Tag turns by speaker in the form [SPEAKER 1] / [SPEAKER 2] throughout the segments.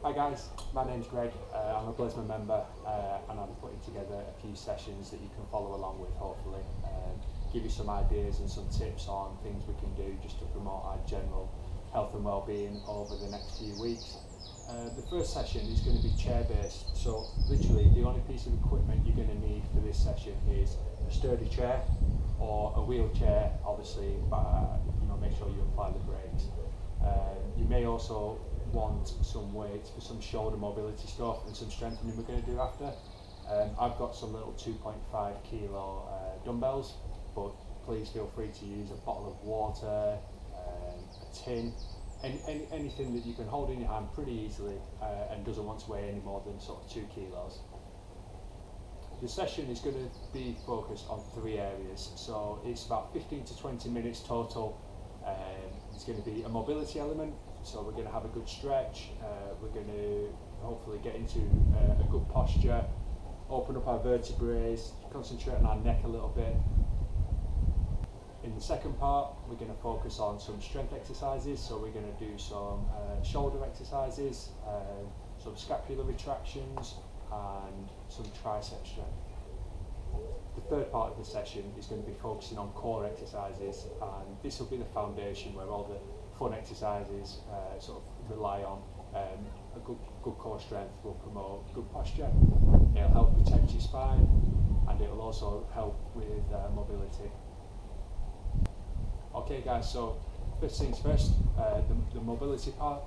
[SPEAKER 1] Hi guys, my name's Greg. I'm a BLESMA member and I'm putting together a few sessions that you can follow along with, hopefully. Give you some ideas and some tips on things we can do just to promote our general health and well-being over the next few weeks. The first session is going to be chair-based, so literally the only piece of equipment you're going to need for this session is a sturdy chair or a wheelchair, obviously, but make sure you apply the brakes. You may also want some weights for some shoulder mobility stuff and some strengthening we're going to do after. I've got some little 2.5 kilo dumbbells, but please feel free to use a bottle of water, a tin, anything that you can hold in your hand pretty easily and doesn't want to weigh any more than sort of 2 kilos. The session is going to be focused on 3 areas, so it's about 15 to 20 minutes total. It's going to be a mobility element, so we're going to have a good stretch, we're going to hopefully get into a good posture, open up our vertebrae, concentrate on our neck a little bit. In the second part, we're going to focus on some strength exercises, so we're going to do some shoulder exercises, some scapular retractions and some tricep strength. The third part of the session is going to be focusing on core exercises, and this will be the foundation where all the fun exercises sort of rely on. A good core strength will promote good posture, it'll help protect your spine, and it'll also help with mobility. Okay guys, so first things first, the mobility part,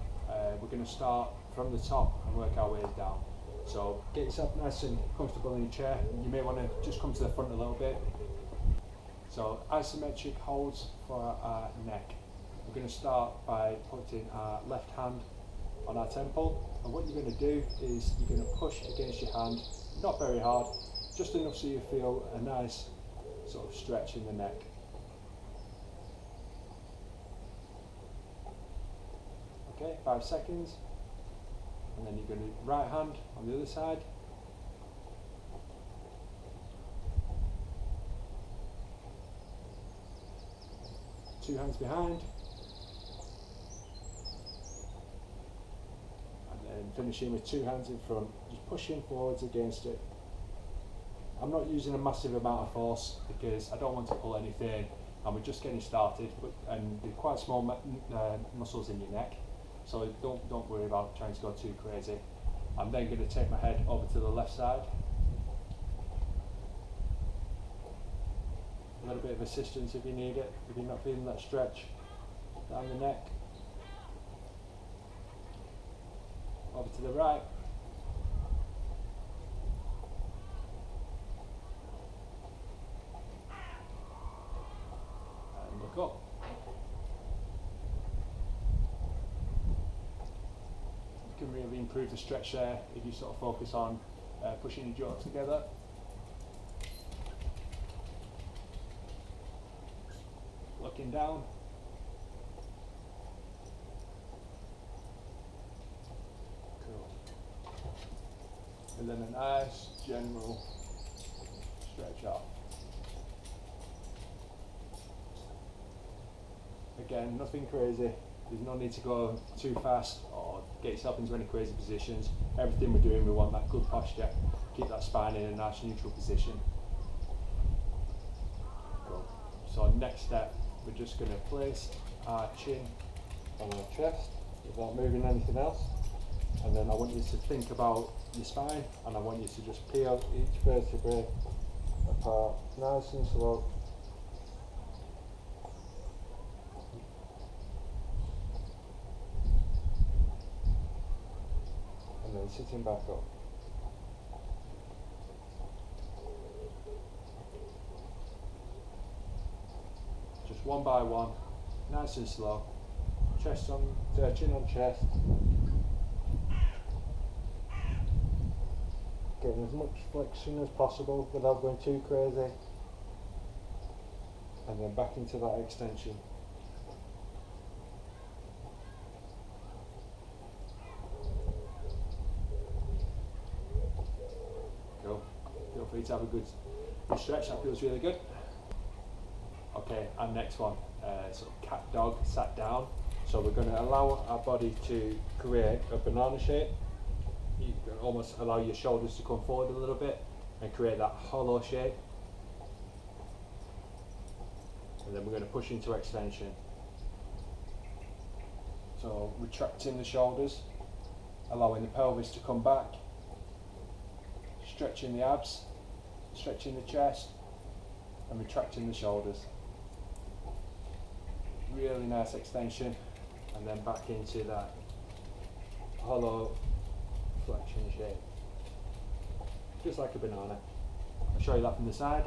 [SPEAKER 1] we're going to start from the top and work our way down. So get yourself nice and comfortable in your chair. You may want to just come to the front a little bit. So isometric holds for our neck. We're going to start by putting our left hand on our temple, and what you're going to do is you're going to push against your hand, not very hard, just enough so you feel a nice sort of stretch in the neck. Okay, 5 seconds. And then you're going to right hand on the other side. Two hands behind. And then finishing with 2 hands in front, just pushing forwards against it. I'm not using a massive amount of force because I don't want to pull anything, and we're just getting started, and they're quite small muscles in your neck. So don't worry about trying to go too crazy. I'm then going to take my head over to the left side. A little bit of assistance if you need it, if you're not feeling that stretch down the neck. Over to the right. And look up. Can really improve the stretch there if you sort of focus on pushing your jaws together. Looking down. Cool. And then a nice general stretch out. Again, nothing crazy. There's no need to go too fast or get yourself into any crazy positions. Everything we're doing, we want that good posture. Keep that spine in a nice neutral position. Cool. So next step, we're just going to place our chin on our chest without moving anything else. And then I want you to think about your spine, and I want you to just peel each vertebrae apart nice and slow. And then sitting back up. Just one by one, nice and slow. Chest on, chin on chest. Getting as much flexion as possible without going too crazy. And then back into that extension. Feel free to have a good stretch, that feels really good. Okay, and next one, sort of cat dog, sat down. So we're going to allow our body to create a banana shape. You can almost allow your shoulders to come forward a little bit and create that hollow shape. And then we're going to push into extension. So retracting the shoulders, allowing the pelvis to come back, stretching the abs, stretching the chest, and retracting the shoulders. Really nice extension, and then back into that hollow flexion shape, just like a banana. I'll show you that from the side.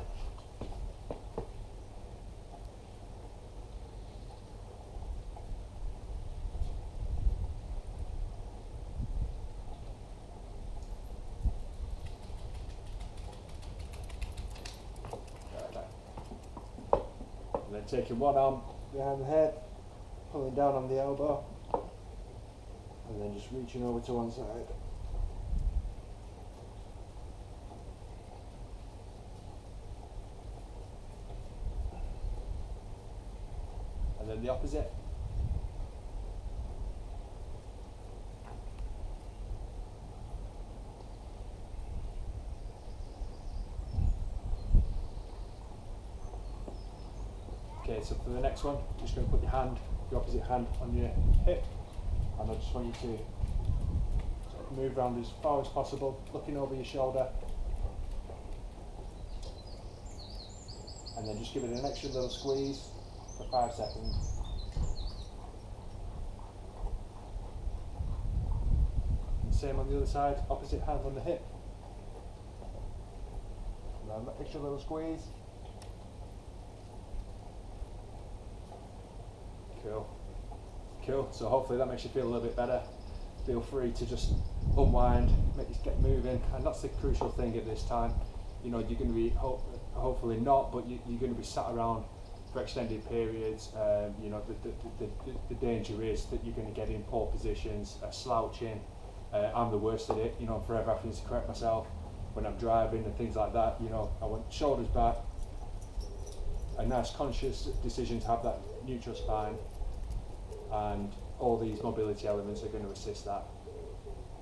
[SPEAKER 1] And then taking one arm behind the head, pulling down on the elbow, and then just reaching over to one side. And then the opposite. Okay, so for the next one, you're just going to put your opposite hand on your hip, and I just want you to sort of move around as far as possible, looking over your shoulder, and then just give it an extra little squeeze for 5 seconds. And same on the other side, opposite hand on the hip, and then extra little squeeze. Cool. So hopefully that makes you feel a little bit better. Feel free to just unwind, get moving, and that's the crucial thing at this time. You know, you're going to be hopefully not, but you're going to be sat around for extended periods. You know, the danger is that you're going to get in poor positions, slouching. I'm the worst at it. You know, I'm forever having to correct myself when I'm driving and things like that. You know, I want shoulders back. A nice conscious decision to have that neutral spine, and all these mobility elements are going to assist that.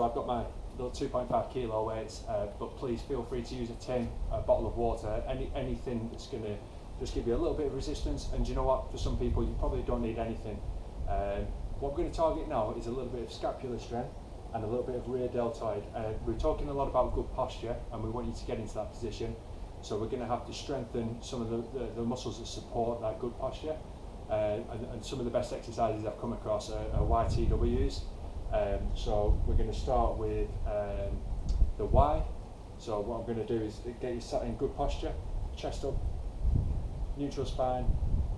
[SPEAKER 1] I've got my little 2.5 kilo weights, but please feel free to use a tin, a bottle of water, anything that's going to just give you a little bit of resistance. And you know what, for some people you probably don't need anything. What we're going to target now is a little bit of scapular strength and a little bit of rear deltoid. We're talking a lot about good posture, and we want you to get into that position. So we're going to have to strengthen some of the muscles that support that good posture. And some of the best exercises I've come across are YTWs. So we're going to start with the Y. So what I'm going to do is get you sat in good posture, chest up, neutral spine,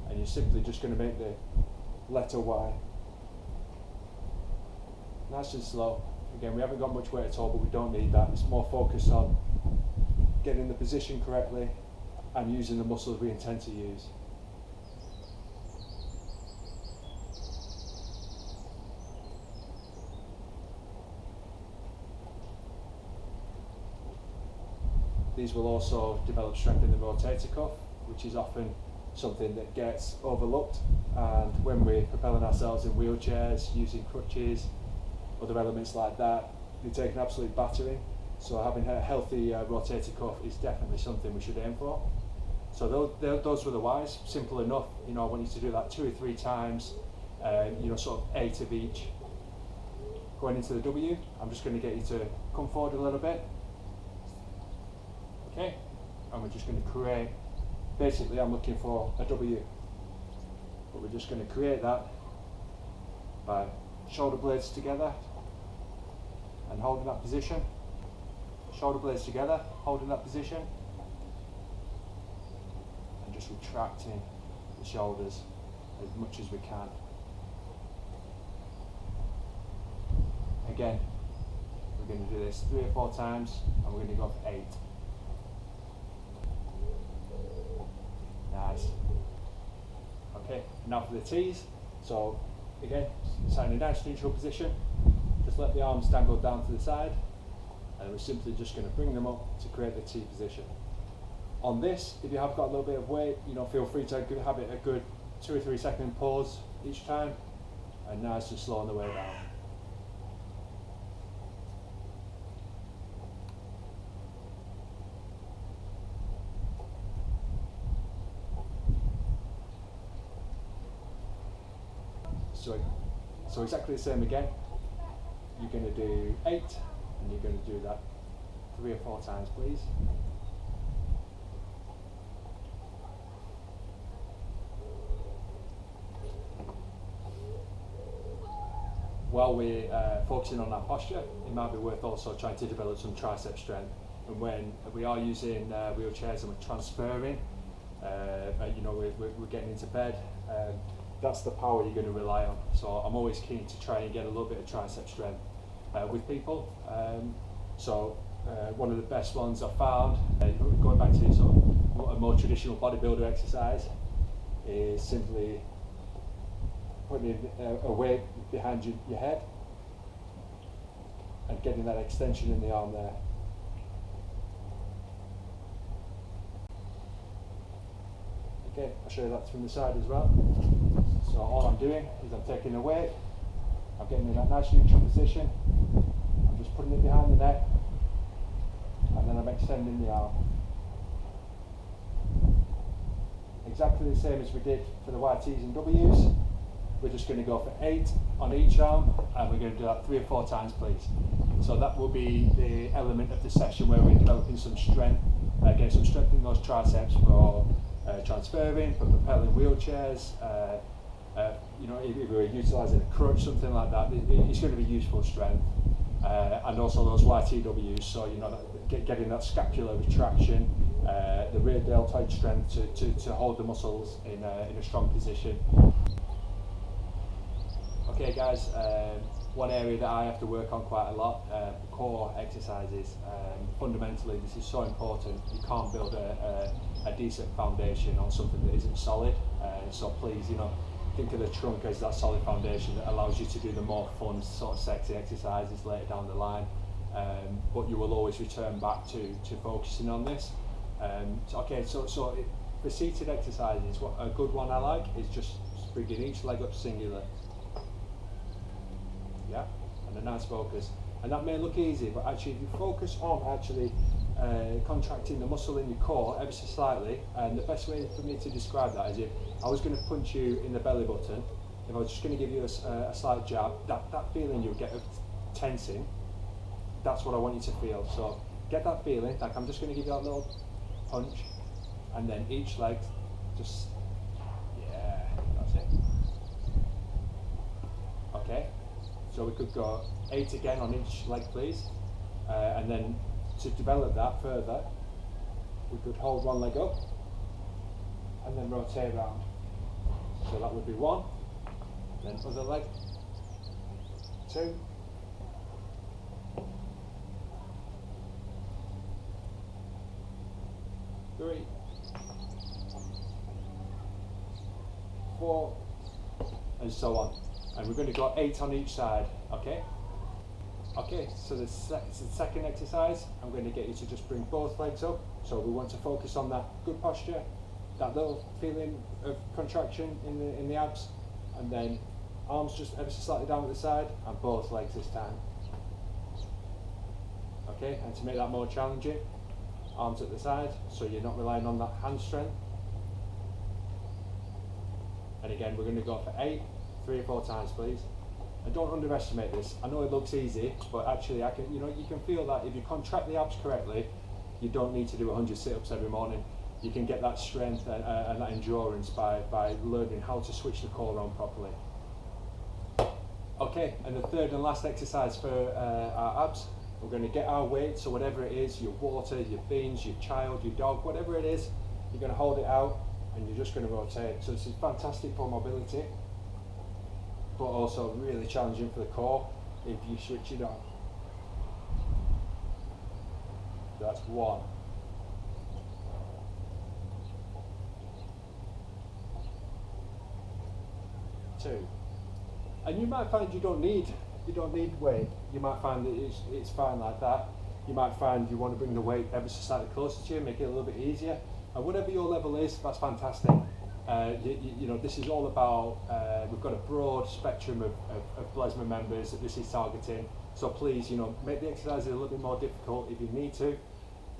[SPEAKER 1] and you're simply just going to make the letter Y. Nice and slow. Again, we haven't got much weight at all, but we don't need that. It's more focused on getting the position correctly and using the muscles we intend to use. These will also develop strength in the rotator cuff, which is often something that gets overlooked, and when we're propelling ourselves in wheelchairs, using crutches, other elements like that, they take an absolute battering. So having a healthy rotator cuff is definitely something we should aim for. So those were the Y's, simple enough. You know, I want you to do that 2 or 3 times, you know, sort of 8 of each. Going into the W, I'm just going to get you to come forward a little bit. Okay, and we're just going to create, basically I'm looking for a W, but we're just going to create that by shoulder blades together and holding that position. Shoulder blades together, holding that position, and just retracting the shoulders as much as we can. Again, we're going to do this 3 or 4 times, and we're going to go for 8. Nice. Okay, now for the T's. So again, sat in a nice neutral position. Just let the arms dangle down to the side, and we're simply just going to bring them up to create the T position. On this, if you have got a little bit of weight, you know, feel free to have it a good 2 or 3 second pause each time. and nice and slow on the way down. So exactly the same again. You're going to do 8, and you're going to do that 3 or 4 times, please. While we're focusing on our posture, it might be worth also trying to develop some tricep strength. And when we are using wheelchairs and we're transferring, you know, we're getting into bed, that's the power you're going to rely on. So I'm always keen to try and get a little bit of tricep strength with people. One of the best ones I've found, going back to sort of a more traditional bodybuilder exercise, is simply putting a weight behind your head and getting that extension in the arm there. Okay, I'll show you that from the side as well. So all I'm doing is I'm taking the weight, I'm getting in that nice neutral position, I'm just putting it behind the neck, and then I'm extending the arm. Exactly the same as we did for the YTs and Ws. We're just going to go for 8 on each arm, and we're going to do that 3 or 4 times, please. So that will be the element of the session where we're developing some strength, getting some strength in those triceps for transferring, for propelling wheelchairs. You know, if we're utilising a crutch, something like that, it's going to be useful strength. And also those YTWs, so you know, getting that scapular retraction, the rear deltoid strength to hold the muscles in a strong position. Okay guys, one area that I have to work on quite a lot, core exercises. Fundamentally this is so important. You can't build a decent foundation on something that isn't solid, so please, you know, think of the trunk as that solid foundation that allows you to do the more fun, sort of sexy exercises later down the line, but you will always return back to focusing on this. So for seated exercises, what a good one I like is just bringing each leg up singular. Yeah, and a nice focus. And that may look easy, but actually if you focus on contracting the muscle in your core ever so slightly, and the best way for me to describe that is if I was going to punch you in the belly button, if I was just going to give you a slight jab, that feeling you'll get of tensing, that's what I want you to feel. So get that feeling, like I'm just going to give you that little punch, and then each leg, just, yeah, that's it. Okay. So we could go 8 again on each leg, please. And then to develop that further, we could hold one leg up and then rotate around. So that would be 1, then other leg, 2, 3, 4, and so on. And we're going to go 8 on each side, okay? Okay, so the second exercise, I'm going to get you to just bring both legs up. So we want to focus on that good posture, that little feeling of contraction in the abs, and then arms just ever so slightly down at the side, and both legs this time. Okay, and to make that more challenging, arms at the side, so you're not relying on that hand strength. And again, we're going to go for 8. 3 or 4 times, please. And don't underestimate this. I know it looks easy, but actually, you can feel that if you contract the abs correctly, you don't need to do 100 sit-ups every morning. You can get that strength and that endurance by learning how to switch the core on properly. Okay, and the third and last exercise for our abs, we're going to get our weight. So whatever it is, your water, your beans, your child, your dog, whatever it is, you're going to hold it out, and you're just going to rotate. So this is fantastic for mobility, but also really challenging for the core if you switch it on. That's 1. 2. And you might find you don't need weight. You might find that it's fine like that. You might find you want to bring the weight ever so slightly closer to you, make it a little bit easier. And whatever your level is, that's fantastic. You know, this is all about, we've got a broad spectrum of BLESMA members that this is targeting. So please, you know, make the exercises a little bit more difficult if you need to.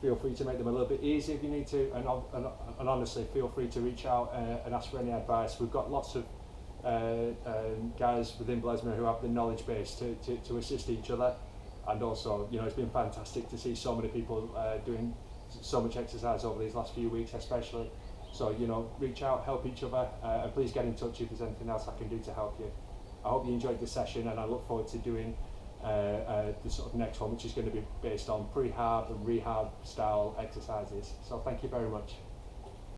[SPEAKER 1] Feel free to make them a little bit easier if you need to, and honestly, feel free to reach out and ask for any advice. We've got lots of guys within BLESMA who have the knowledge base to assist each other, and also, you know, it's been fantastic to see so many people doing so much exercise over these last few weeks especially. So, you know, reach out, help each other, and please get in touch if there's anything else I can do to help you. I hope you enjoyed the session, and I look forward to doing the sort of next one, which is going to be based on prehab and rehab style exercises. So thank you very much.